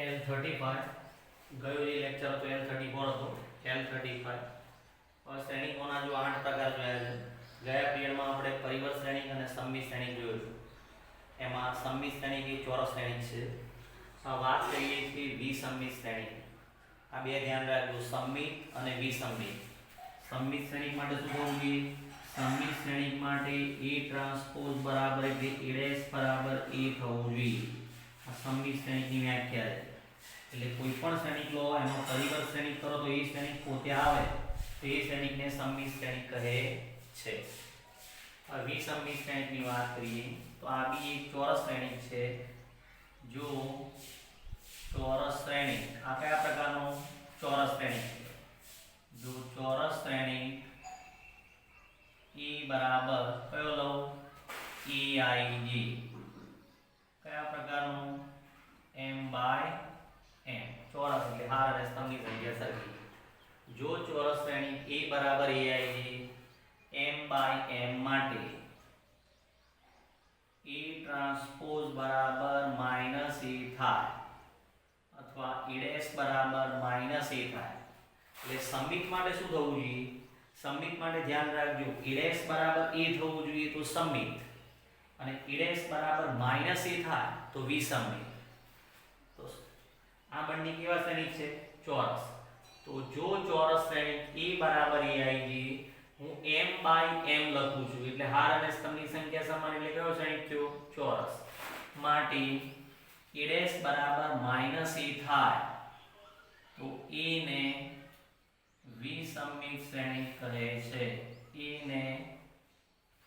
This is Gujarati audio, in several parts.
L35 ગયો જે લેક્ચર હતો L34 હતો L35 હવે શ્રેણિકોના જો 8 પ્રકાર જોયા છે. ગયા પીરિયડમાં આપણે પરિવર્ત શ્રેણિક અને સમમિત શ્રેણિક જોયું છે. એમાં સમમિત શ્રેણિક એ ચોરસ શ્રેણિક છે. હવે વાત કરીએ છીએ વિસંમિત શ્રેણિક. આ બે ધ્યાન રાખજો, સમમિત અને વિસંમિત. સમમિત શ્રેણિક માટે શું થવું જોઈએ? સમમિત શ્રેણિક માટે A ટ્રાન્સપોઝ બરાબર એટલે A' બરાબર A થવું જોઈએ. આ સમમિત શ્રેણિકની વ્યાખ્યા છે. એટલે કોઈ પણ શ્રેણિક લો એનો પરિવર્ત શ્રેણિક કરો તો એ શ્રેણિક પોતે આવે તો એ શ્રેણિકને સમમિત શ્રેણિક કહે છે. હવે વિસંમિત શ્રેણિકની વાત કરીએ તો આ બી એક ચોરસ શ્રેણિક છે. જો ચોરસ શ્રેણિક, આ કયા પ્રકારનો ચોરસ શ્રેણિક છે? જો ચોરસ શ્રેણિક E બરાબર કયો લઉં? EIG. કયા પ્રકારનો? M/M. ચોરસ એટલે હાર અને સ્તંભની સંખ્યા સરખી. જો ચોરસ શ્રેણિક A બરાબર AIG M/M માટે A ટ્રાન્સપોઝ બરાબર -A થાય અથવા A' બરાબર -A થાય એટલે સમમિત માટે શું થવું જોઈએ? સમમિત માટે ધ્યાન રાખજો, A' બરાબર A થવું જોઈએ તો સમમિત અને A' બરાબર -A થાય તો વિસંમિત. તો આ બંને કેવા શ્રેણિક છે? ચોરસ. તો જો ચોરસ શ્રેણિક A બરાબર AIG હું M/M લખું છું એટલે હાર અને સ્તંભની સંખ્યા સમાન એટલે કયો શ્રેણિક થયો? ચોરસ. માટે A' બરાબર -A થાય તો A ને વિસંમિત શ્રેણિક કહે છે. A ને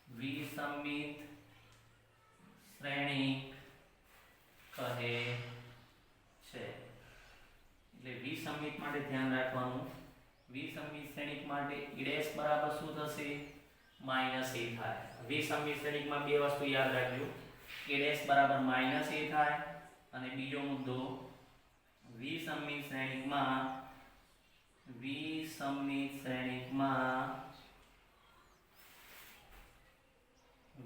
વિસંમિત શ્રેણિક કહે છે. એટલે વિસંમિત માટે ધ્યાન રાખવાનું, વિસંમિત શ્રેણિક માટે A' બરાબર શું થશે? -A થાય. વિસંમિત શ્રેણિકમાં બે વસ્તુ યાદ રાખજો, A' બરાબર -A થાય અને બીજો મુદ્દો વિસંમિત શ્રેણિકમાં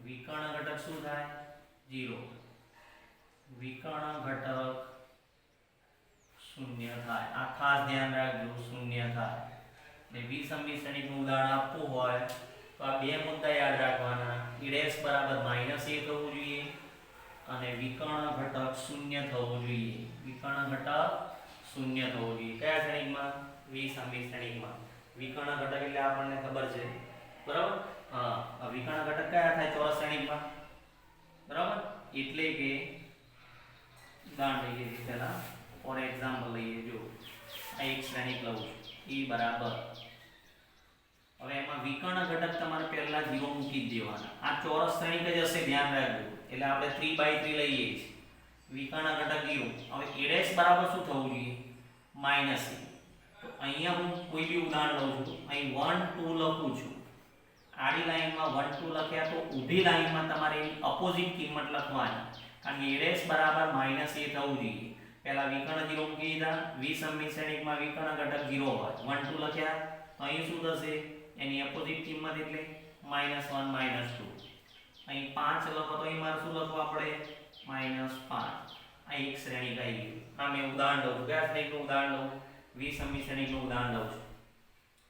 વિકર્ણ ઘટક શું થાય? 0. વિકર્ણ ઘટક 0 થાય. આ ખાસ ધ્યાન રાખજો, 0 થાય. ને વિસંમિત શ્રેણિકનું ઉદાહરણ આપવું હોય તો આ બે મુદ્દા યાદ રાખવાના, A' બરાબર -A થવું જોઈએ અને વિકર્ણ ઘટક 0 થવું જોઈએ. વિકર્ણ ઘટક 0 થવું જોઈએ. કયા શ્રેણિકમાં? વિસંમિત શ્રેણિકમાં. વિકર્ણ ઘટક એટલે આપણને ખબર છે, બરાબર? હા, વિકર્ણ ઘટક કયા થાય ચોરસ શ્રેણિકમાં? બરાબર? એટલે કે ઉદાહરણ લઈએ પહેલા, ફોર એક્ઝામ્પલ લઈએ. જો આ એક શ્રેણિક લઉં છું E બરાબર, હવે એમાં વિકર્ણ ઘટક તમારે પહેલા 0 મૂકી જ દેવાના. આ ચોરસ શ્રેણિક જ હશે, ધ્યાન રાખજો. એટલે આપણે 3/3 લઈએ છીએ. વિકર્ણ ઘટક 0. હવે A' બરાબર શું થવું જોઈએ? -A. તો અહીંયા હું કોઈ બી ઉદાહરણ લઉં છું, અહીં 1 2 લખું છું. આડી લાઈનમાં 1 2 લખ્યા તો ઊભી લાઈનમાં તમારે એની અપોઝિટ કિંમત લખવાની, કારણ કે A' બરાબર -A થવું જોઈએ. પહેલા વિકર્ણ 0 મૂકી દીધા. વિસંમિત શ્રેણિકમાં વિકર્ણ ઘટક 0 હોય, 1 2 લખ્યા તો અહીં શું થશે? એની અપોઝિટ કિંમત એટલે -1 -2. અહીં 5 લખો તો અહીં મારે શું લખવું આપણે? -5. આ એક શ્રેણિક આવી ગઈ. આ મેં ઉદાહરણ લઉં છું. કયા શ્રેણિકનું ઉદાહરણ લઉં? વિસંમિત શ્રેણિકનું ઉદાહરણ લઉં છું.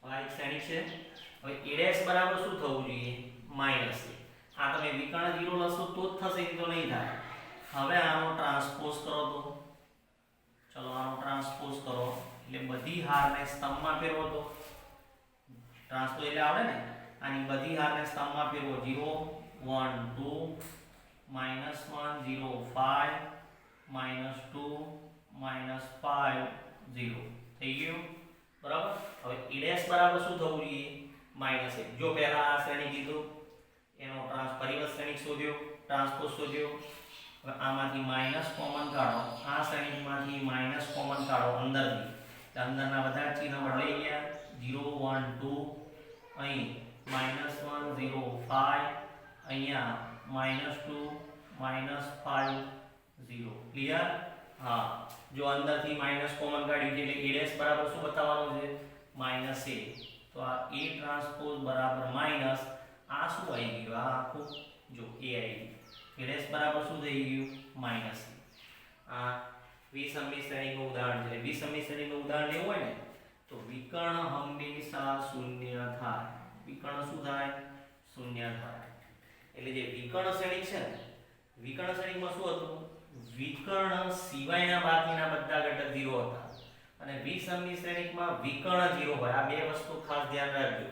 આ એક શ્રેણિક છે. હવે A' બરાબર શું થવું જોઈએ? -A. આ તમે વિકર્ણ 0 લખશો તો જ થશે, નહીં તો નહીં થાય. હવે આનો ટ્રાન્સપોઝ કરો તો, ચલો આનો ટ્રાન્સપોઝ કરો એટલે બધી હારને સ્તંભમાં ફેરવો તો. ટ્રાન્સપોઝ એટલે આવડે ને, આની બધી હારને સ્તંભમાં ફેરવો. 0 1 2 -1 0 5 -2 -5 0 થઈ ગયું, બરાબર? હવે A' બરાબર શું થવું જોઈએ? -A. જો પહેલા આ શ્રેણિક કીધું એનો પરિવર્ત શ્રેણિક શોધ્યો, ટ્રાન્સપોઝ શોધ્યો. હવે આમાંથી માઈનસ કોમન કાઢો, આ શ્રેણિકમાંથી માઈનસ કોમન કાઢો અંદરથી. અંદરના બધા ચિહ્ન બદલાઈ ગયા. 0 1 2 અહીં -1 0 5 અહીંયા -2 -5 0. ક્લિયર? હા, જો અંદરથી માઈનસ કોમન કાઢ્યું એટલે A' બરાબર શું બતાવવાનું છે? -A. તો આ A ટ્રાન્સપોઝ બરાબર માઈનસ આ શું આવી ગયું? આ આખું જો A આવી ગયું. A' બરાબર શું થઈ ગયું? -A. આ વિષમની શ્રેણીનું ઉદાહરણ છે. વિષમની શ્રેણીનું ઉદાહરણ લેવું હોય ને તો વિકર્ણ હંમેશા શૂન્ય થાય. વિકર્ણ શું થાય? શૂન્ય થાય. એટલે જે વિકર્ણ શ્રેણી છે ને, વિકર્ણ શ્રેણીમાં શું હતું? વિકર્ણ સિવાયના બાકીના બધા ઘટક 0 હતા અને વિષમની શ્રેણીમાં વિકર્ણ 0 હોય. આ બે વસ્તુ ખાસ ધ્યાન રાખજો.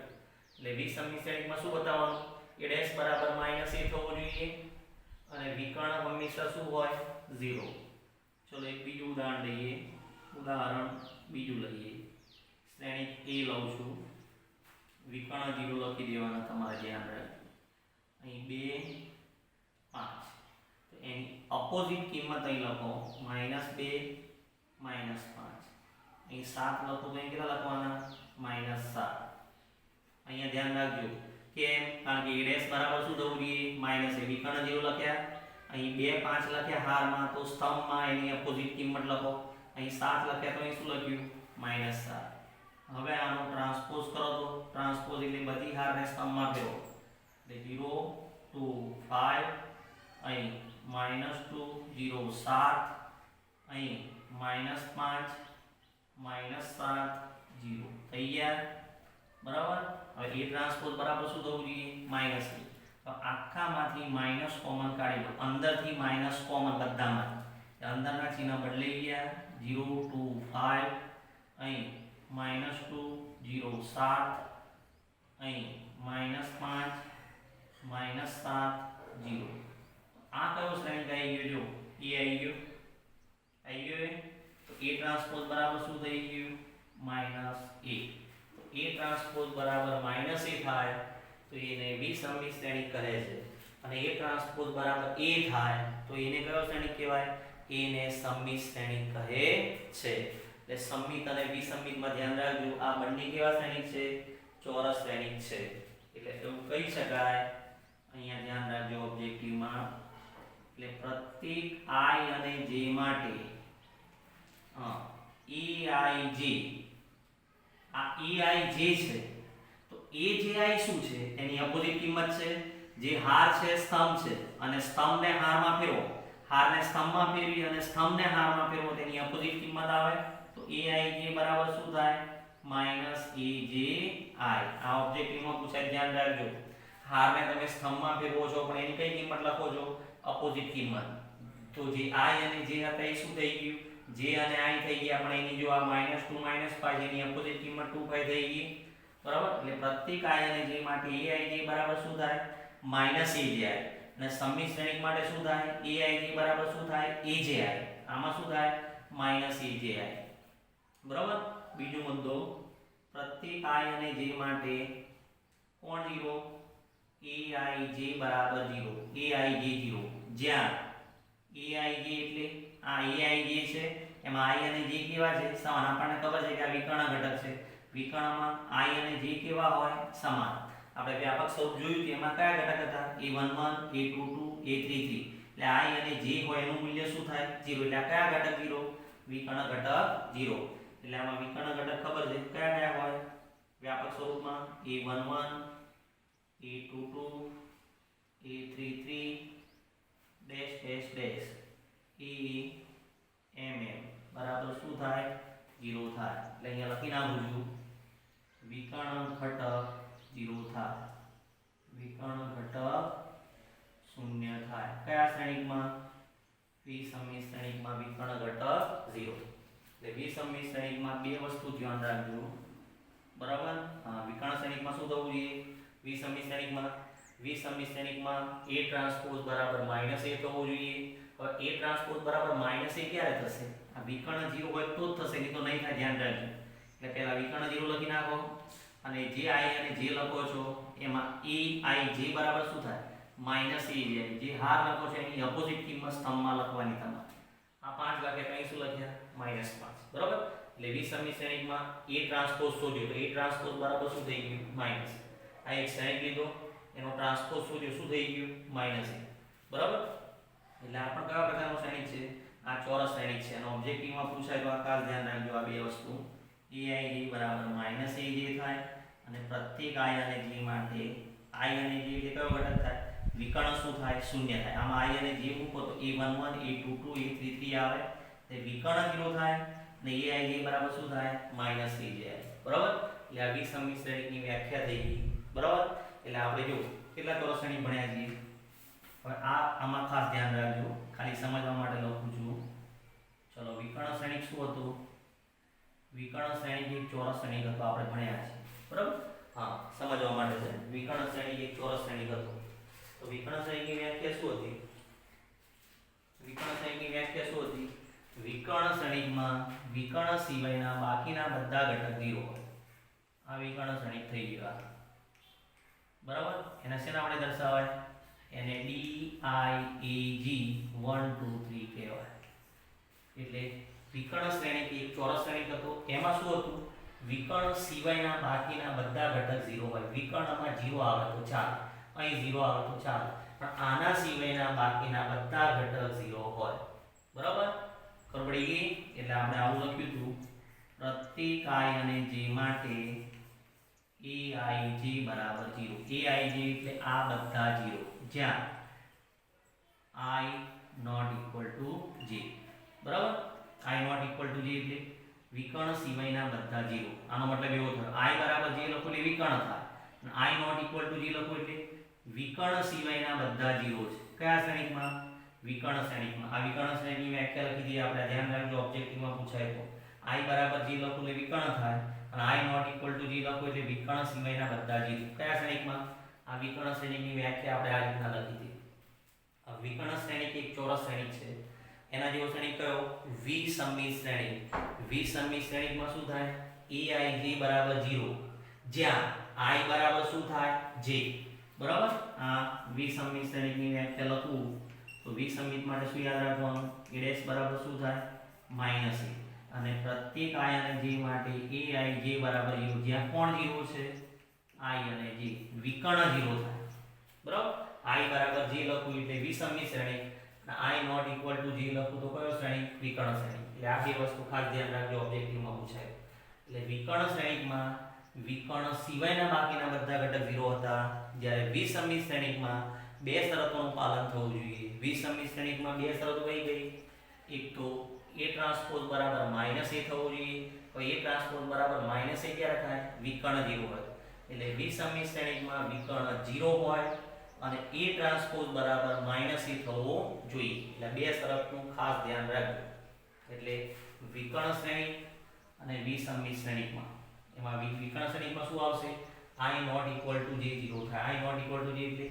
એટલે વિષમની શ્રેણીમાં શું બતાવવાનું? a ડેશ બરાબર -a થવું જોઈએ અને વિકર્ણ હંમેશા શું હોય? 0. ચલો એક બીજું ઉદાહરણ લઈએ. ઉદાહરણ બીજું લઈએ. શ્રેણી a લઉં છું. વિકર્ણ 0 લખી દેવાના, તમારે ધ્યાન રાખજો. અહીં 2 5 તો એની અપોઝિટ કિંમત અહીં લખો -2 -5. અહીં 7 લખો તો અહીં કેટલા લખવાના? -7. અહીંયા ધ્યાન રાખજો. કેમ? કારણ કે a ડેશ બરાબર શું થવું જોઈએ? -a. વિકર્ણ 0 લખ્યા, અહીં 2 5 લખ્યા હારમાં, તો સ્તંભમાં એની અપોઝિટ કિંમત લખો. અહીં 7 લખ્યા તો અહીં શું લખ્યું? -7. હવે આનો ટ્રાન્સપોઝ કરો તો ટ્રાન્સપોઝ એટલે બધી હારને સ્તંભમાં ફેરવો. એટલે 0 2 5 અહીં -2 0 7 અહીં -5 -7 0 થઈ ગયા. બરાબર. હવે a ટ્રાન્સપોઝ બરાબર શું થવું જોઈએ? -a. તો આખામાંથી માઈનસ કોમન કાઢી લો. અંદરથી માઈનસ કોમન બધામાં. અંદરના ચિહ્ન બદલાઈ ગયા. 0 2 5 અહીં -2 0 7 અહીં -5 -7 0. આ કયો શ્રેણી આવી ગયો? જો એ આવી ગયો. આવી ગયો. તો a ટ્રાન્સપોઝ બરાબર શું થઈ ગયું? -a. તો a ટ્રાન્સપોઝ બરાબર -a થાય તો એને વિષમની શ્રેણી કહે છે. અને a ટ્રાન્સપોઝ બરાબર a થાય તો એને કયો શ્રેણી કહેવાય? એને સમમિત શ્રેણી કહે છે. એટલે સમમિત અને વિષમિતમાં ધ્યાન રાખજો. આ બંને કેવા શ્રેણી છે? ચોરસ શ્રેણી છે. એટલે એવું કહી શકાય. અહીંયા ધ્યાન રાખજો ઓબ્જેક્ટિવમાં. એટલે પ્રત્યેક i અને j માટે eij, આ eij છે તો aj શું છે? એની અપોઝિટ કિંમત છે. જે હાર છે સ્તંભ છે અને સ્તંભને હારમાં ફેરવો. હારને સ્તંભમાં ફેરવી અને સ્તંભને હારમાં ફેરવો તેની અપોઝિટ કિંમત આવે. તો aij બરાબર શું થાય? -aj. આ ઓબ્જેક્ટિવમાં પૂછાય, ધ્યાન રાખજો. હારને તમે સ્તંભમાં ફેરવો છો પણ એની કઈ કિંમત લખો છો? અપોઝિટ કિંમત. તો જે i અને j હતા એ શું થઈ ગયું? j અને i થઈ ગયા, પણ એની જો આ -2 -5 એની અપોઝિટ કિંમત 2 થઈ ગઈ. બરાબર. એટલે પ્રત્યેક i અને j માટે aij બરાબર શું થાય? -aj. અને સમમિત શ્રેણી માટે શું થાય? aij બરાબર શું થાય? aj. આમાં શું થાય? -aj. બરાબર. બીજો મુદ્દો, પ્રત્યેક i અને j માટે કોણ 0? aij બરાબર 0. aij 0. જ્યાં aij એટલે આ aij છે એમાં i અને j કેવા છે? સમાન. આપણને ખબર છે કે આ વિકર્ણ ઘટક છે. વિકર્ણમાં i અને j કેવા હોય? સમાન. આપણે વ્યાપક સ્વરૂપ જોયું કે એમાં કયા ઘટક હતા? a11 a22 a33. એટલે i અને j હોય એનું મૂલ્ય શું થાય? 0. એટલે આ કયા ઘટક 0? વિકર્ણ ઘટક 0. એટલે આમાં વિકર્ણ ઘટક ખબર છે કયા કયા હોય વ્યાપક સ્વરૂપમાં? a11 a22 a33 dash dash dash બરાબર શું થાય? 0 થાય. એટલે અહીંયા લખી નાખું છું વિકર્ણ ઘટક 0 થાય. વિકર્ણ ઘટક 0 થાય. કયા શ્રેણીમાં? વિષમની શ્રેણીમાં વિકર્ણ ઘટક 0. એટલે વિષમની શ્રેણીમાં બે વસ્તુ ધ્યાન રાખજો. બરાબર. વિકર્ણ શ્રેણીમાં શું થવું જોઈએ? વિષમની શ્રેણીમાં a ટ્રાન્સપોઝ બરાબર -a થવું જોઈએ. હવે a ટ્રાન્સપોઝ બરાબર -a ક્યારે થશે? આ વિકર્ણ 0 હોય તો જ થશે, નહીં તો નહીં થાય. ધ્યાન રાખજો. એટલે પહેલા વિકર્ણ 0 લખી નાખો અને જે i અને j લખો છો એમાં aij બરાબર શું થાય? -aj. જે હાર લખો છો એની અપોઝિટ કિંમત સ્તંભમાં લખવાની તમારે. આ 5 લખ્યા તો અહીં શું લખ્યા? -5. બરાબર. એટલે વિષમની શ્રેણીમાં a ટ્રાન્સપોઝ શોધ્યો તો a ટ્રાન્સપોઝ બરાબર શું થઈ ગયું? માઈનસ. આ એક શ્રેણી લીધો એનો ટ્રાન્સપોઝ શોધ્યો, શું થઈ ગયું? -a. બરાબર. એટલે આ પણ કયા પ્રકારનો શ્રેણી છે? આ ચોરસ શ્રેણી છે. અને ઓબ્જેક્ટિવમાં પૂછાય તો આ ખાસ ધ્યાન રાખજો આ બે વસ્તુ. aij બરાબર -aj થાય અને પ્રત્યેક i અને j માટે i અને j એટલે કયો ઘટક થાય? વિકર્ણ શું થાય? 0 થાય. આમાં i અને j મૂકો તો a11 a22 a33 આવે. તે વિકર્ણ 0 થાય અને aij બરાબર શું થાય -aj બરાબર. એટલે આ વિસંમિત શ્રેણીની વ્યાખ્યા થઈ ગઈ બરાબર. એટલે આપણે જો કેટલા ચોરસ શ્રેણી ભણ્યા છીએ. હવે આમાં ખાસ ધ્યાન રાખજો, ખાલી સમજવા માટે લખું છું. ચલો વિકર્ણ શ્રેણી શું હતું? વિકર્ણ શ્રેણી એક ચોરસ શ્રેણી હતો આપણે ભણ્યા છે બરાબર. હા સમજવા માટે છે. વિકર્ણ શ્રેણી એક ચોરસ શ્રેણી હતો. તો વિકર્ણ શ્રેણીની વ્યાખ્યા શું હતી? વિકર્ણ શ્રેણીની વ્યાખ્યા શું હતી? વિકર્ણ શ્રેણીમાં વિકર્ણ સિવાયના બાકીના બધા ઘટક 0 હોય. આ વિકર્ણ શ્રેણી થઈ ગઈ બરાબર. એને શેના વડે દર્શાવાય? એને DIAG 1 2 3 કહેવાય. એટલે વિકર્ણ શ્રેણી એક ચોરસ શ્રેણી હતો. એમાં શું હતું? વિકર્ણ સિવાયના બાકીના બધા ઘટક 0 હોય. વિકર્ણમાં 0 આવે તો ચાલે, અહીં 0 આવે તો ચાલે, પણ આના સિવાયના બાકીના બધા ઘટક 0 હોય બરાબર. ખબર પડી ગઈ? એટલે આપણે આવું લખ્યું હતું, પ્રત્યેક i અને j માટે aij બરાબર 0. aij એટલે આ બધા 0 જ્યાં i not equal to j બરાબર. i not equal to j એટલે વિકર્ણ સિવાયના બધા 0. આનો મતલબ એવો થયો i બરાબર j લખો એટલે વિકર્ણ થાય, અને i not equal to j લખો એટલે વિકર્ણ સિવાયના બધા 0 છે. કયા શ્રેણીમાં? વિકર્ણ શ્રેણીમાં. આ વિકર્ણ શ્રેણીની વ્યાખ્યા લખી દઈએ આપણે. ધ્યાન રાખજો, ઓબ્જેક્ટિવમાં પૂછાય તો i બરાબર j લખો એટલે વિકર્ણ થાય, અને i not equal to j લખો એટલે વિકર્ણ સિવાયના બધા 0. કયા શ્રેણીમાં? આ વિકર્ણ શ્રેણીની વ્યાખ્યા આપણે આ રીતના લખી હતી. આ વિકર્ણ શ્રેણી એક ચોરસ શ્રેણી છે. એના જેવો શ્રેણી કયો? વિસંમિત શ્રેણી. વિસંમિત શ્રેણીમાં શું થાય? aij બરાબર 0 જ્યાં i બરાબર શું થાય? j બરાબર. આ વિસંમિત શ્રેણીની વ્યાખ્યા લખું તો વિસંમિત માટે શું યાદ રાખવાનું? a' બરાબર શું થાય? -a. અને પ્રત્યેક i અને j માટે aij બરાબર 0 જ્યાં કોણ 0 છે? i અને j. વિકર્ણ 0 થાય બરાબર. i બરાબર j લખું એટલે વિસંમિત શ્રેણી, અને i not equal to j લખું તો કયો શ્રેણી? વિકર્ણ શ્રેણી. એટલે આ બે વસ્તુ ખાસ ધ્યાન રાખજો, ઓબ્જેક્ટિવમાં પૂછાય. એટલે વિકર્ણ શ્રેણીમાં વિકર્ણ સિવાયના બાકીના બધા ઘટક 0 હતા, જ્યારે વિસંમિત શ્રેણીમાં બે શરતોનું પાલન થવું જોઈએ. વિસંમિત શ્રેણીમાં બે શરતો કઈ કઈ? એક તો a ટ્રાન્સપોઝ બરાબર -a થવું જોઈએ. તો a ટ્રાન્સપોઝ બરાબર -a ક્યારે થાય? વિકર્ણ 0 હોય. એટલે વિસંમિત શ્રેણીમાં વિકર્ણ 0 હોય અને a ટ્રાન્સપોઝ બરાબર -a થવો જોઈએ. એટલે બે શરતનું ખાસ ધ્યાન રાખજો. એટલે વિકર્ણ શ્રેણી અને વિસંમિત શ્રેણીમાં એમાં વિકર્ણ શ્રેણીમાં શું આવશે? i not equal to j 0 થાય. i not equal to j એટલે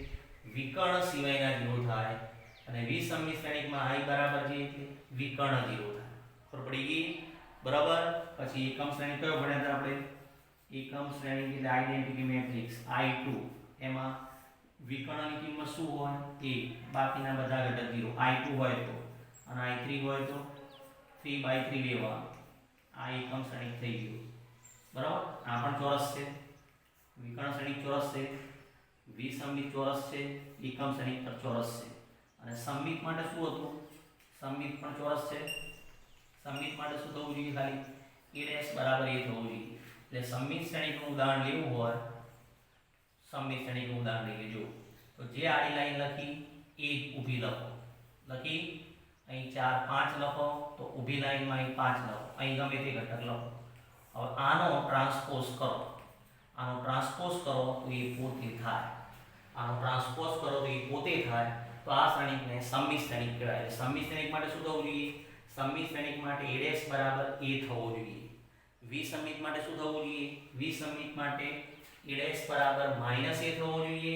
વિકર્ણ સિવાયના 0 થાય, અને વિસંમિત શ્રેણીમાં i બરાબર j એટલે વિકર્ણ 0 થાય. ખબર પડી ગઈ બરાબર. પછી એકમ શ્રેણી કયો ભણ્યા હતા આપણે? એકમ શ્રેણી એટલે આઇડેન્ટિટી મેટ્રિક્સ I2. એમાં વિકર્ણની કિંમત શું હોય? 1. બાકીના બધા ઘટક 0. I2 હોય તો, અને I3 હોય તો 3/3 લેવાનું. આ એકમ શ્રેણી થઈ ગયું બરાબર. આ પણ ચોરસ છે. વિકર્ણ શ્રેણી ચોરસ છે, વિસંમિત ચોરસ છે, એકમ શ્રેણી પર ચોરસ છે. અને સંમિત માટે શું હતું? સંમિત પણ ચોરસ છે. સંમિત માટે શું થવું જોઈએ? ખાલી a' બરાબર a થવું જોઈએ. એટલે સંમિત શ્રેણીનું ઉદાહરણ લેવું હોય, સંમિત શ્રેણીનું ઉદાહરણ લઈ લેજો. તો જે આડી લાઈન લખી એ ઊભી લખો. લખી અહીં 4 5 લખો તો ઊભી લાઈનમાં અહીં 5 લખો. અહીં ગમે તે ઘટક લખો. હવે આનો ટ્રાન્સપોઝ કરો. આનો ટ્રાન્સપોઝ કરો તો એ પોતે થાય. આનો ટ્રાન્સપોઝ કરો તો એ પોતે થાય. તો આ શ્રેણીને સંમિત શ્રેણી કહેવાય. એટલે સંમિત શ્રેણી માટે શું થવું જોઈએ? સંમિત શ્રેણી માટે a' બરાબર a થવો જોઈએ. વિસંમિત માટે શું થવું જોઈએ? વિસંમિત માટે a' બરાબર -a થવો જોઈએ.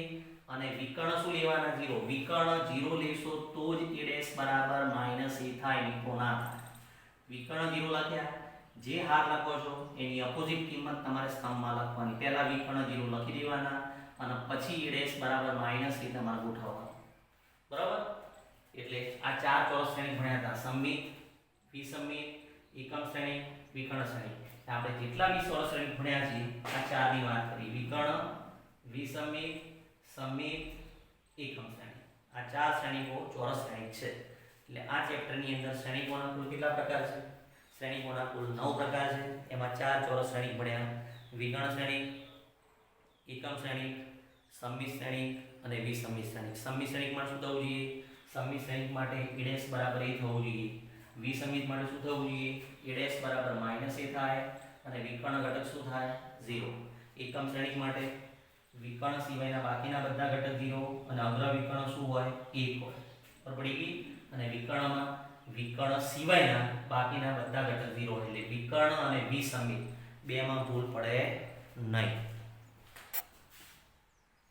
અને વિકર્ણ શું લેવાના? 0. વિકર્ણ 0 લેશો તો જ a' બરાબર -a થાય, મિત્રો ના થાય. વિકર્ણ 0 લખ્યા, જે હાર લખો છો એની અપોઝિટ કિંમત તમારે સ્તંભમાં લખવાની. પહેલા વિકર્ણ 0 લખી દેવાના અને પછી a' બરાબર -a તમારે ગોઠવવાનું બરાબર. એટલે આ ચાર ચોરસ શ્રેણી ભણ્યા હતા: સંમિત, વિસંમિત, એકમ શ્રેણી, વિકર્ણ શ્રેણી. આપણે જેટલા બી ચોરસ શ્રેણી ભણ્યા છે આ ચારની વાત કરી: વિકર્ણ, વિસંમિત, સંમિત, એકમ શ્રેણી. આ ચાર શ્રેણીઓ ચોરસ શ્રેણી છે. એટલે આ ચેપ્ટરની અંદર શ્રેણીકોના કુલ કેટલા પ્રકાર છે? શ્રેણીકોના કુલ 9 પ્રકાર છે. એમાં ચાર ચોરસ શ્રેણી ભણ્યા: વિકર્ણ શ્રેણી, એકમ શ્રેણી, સંમિત શ્રેણી અને વિસંમિત શ્રેણી. સંમિત શ્રેણીમાં શું થવું જોઈએ? સંમિત શ્રેણી માટે a' બરાબર a થવું જોઈએ. વિસંગીત માટે શું થવું જોઈએ? a' બરાબર -a થાય અને વિકર્ણ ઘટક શું થાય? 0. એકમ શ્રેણિક માટે વિકર્ણ સિવાયના બાકીના બધા ઘટક 0 અને અગ્ર વિકર્ણ શું હોય? 1 હોય. બરાબર પડી ગઈ? અને વિકર્ણમાં વિકર્ણ સિવાયના બાકીના બધા ઘટક 0 એટલે વિકર્ણ અને વિસંગીત બેમાં ભૂલ પડે નહીં.